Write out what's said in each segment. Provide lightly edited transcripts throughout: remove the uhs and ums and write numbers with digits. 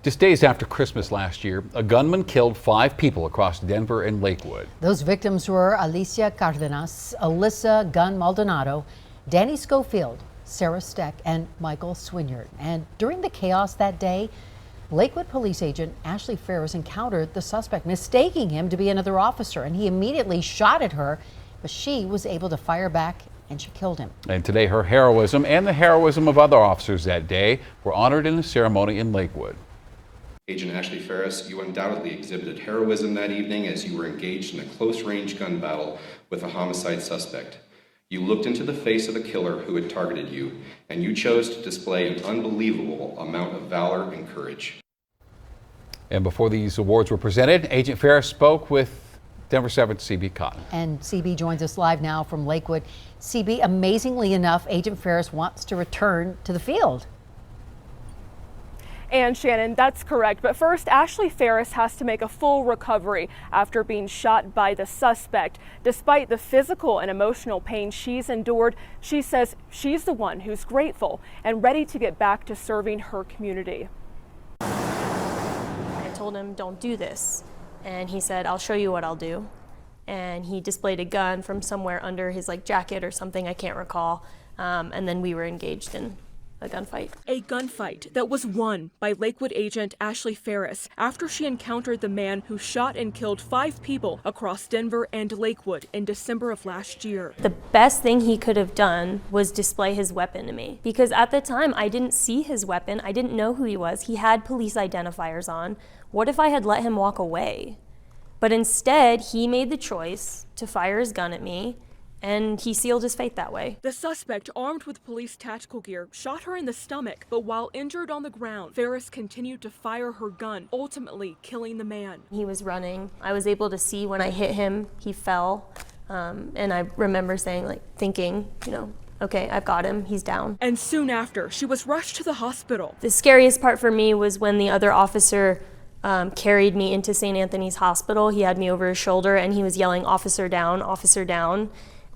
Just days after Christmas last year, a gunman killed 5 people across Denver and Lakewood. Those victims were Alicia Cardenas, Alyssa Gunn Maldonado, Danny Schofield, Sarah Steck, and Michael Swinyard. And during the chaos that day, Lakewood police agent Ashley Ferris encountered the suspect, mistaking him to be another officer, and he immediately shot at her, but she was able to fire back and she killed him. And today her heroism and the heroism of other officers that day were honored in a ceremony in Lakewood. Agent Ashley Ferris, you undoubtedly exhibited heroism that evening as you were engaged in a close-range gun battle with a homicide suspect. You looked into the face of the killer who had targeted you, and you chose to display an unbelievable amount of valor and courage. And before these awards were presented, Agent Ferris spoke with Denver 7's CB Cotton. And CB joins us live now from Lakewood. CB, amazingly enough, Agent Ferris wants to return to the field. And Shannon, that's correct. But first, Ashley Ferris has to make a full recovery after being shot by the suspect. Despite the physical and emotional pain she's endured, she says she's the one who's grateful and ready to get back to serving her community. I told him, don't do this. And he said, I'll show you what I'll do. And he displayed a gun from somewhere under his jacket or something, I can't recall. And then we were engaged in a gunfight. A gunfight that was won by Lakewood agent Ashley Ferris after she encountered the man who shot and killed 5 people across Denver and Lakewood in December of last year. The best thing he could have done was display his weapon to me, because at the time I didn't see his weapon. I didn't know who he was. He had police identifiers on. What if I had let him walk away? But instead, he made the choice to fire his gun at me, and he sealed his fate that way. The suspect, armed with police tactical gear, shot her in the stomach, but while injured on the ground, Ferris continued to fire her gun, ultimately killing the man. He was running. I was able to see when I hit him, he fell. And I remember thinking, okay, I've got him, he's down. And soon after, she was rushed to the hospital. The scariest part for me was when the other officer carried me into St. Anthony's Hospital. He had me over his shoulder and he was yelling, "Officer down, officer down."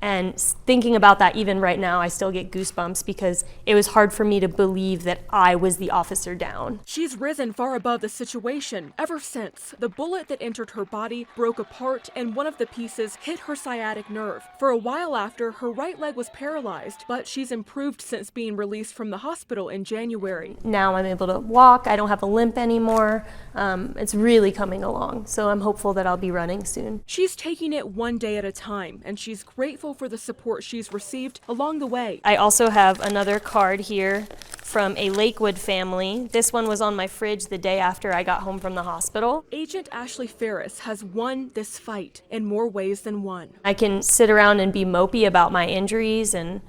And thinking about that even right now, I still get goosebumps because it was hard for me to believe that I was the officer down. She's risen far above the situation ever since. The bullet that entered her body broke apart and one of the pieces hit her sciatic nerve. For a while after, her right leg was paralyzed, but she's improved since being released from the hospital in January. Now I'm able to walk. I don't have a limp anymore. It's really coming along, so I'm hopeful that I'll be running soon. She's taking it one day at a time, and she's grateful for the support she's received along the way. I also have another card here from a Lakewood family. This one was on my fridge the day after I got home from the hospital. Agent Ashley Ferris has won this fight in more ways than one. I can sit around and be mopey about my injuries and,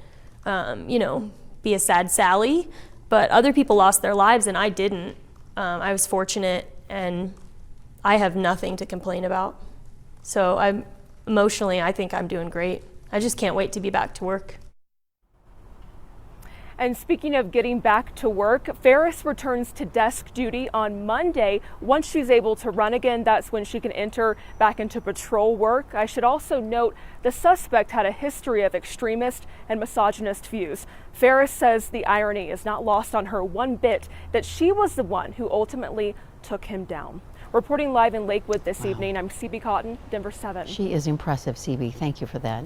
be a sad Sally, but other people lost their lives and I didn't. I was fortunate and I have nothing to complain about. So emotionally, I think I'm doing great. I just can't wait to be back to work. And speaking of getting back to work, Ferris returns to desk duty on Monday. Once she's able to run again, that's when she can enter back into patrol work. I should also note the suspect had a history of extremist and misogynist views. Ferris says the irony is not lost on her one bit that she was the one who ultimately took him down. Reporting live in Lakewood this evening, I'm CB Cotton, Denver 7. She is impressive, CB. Thank you for that.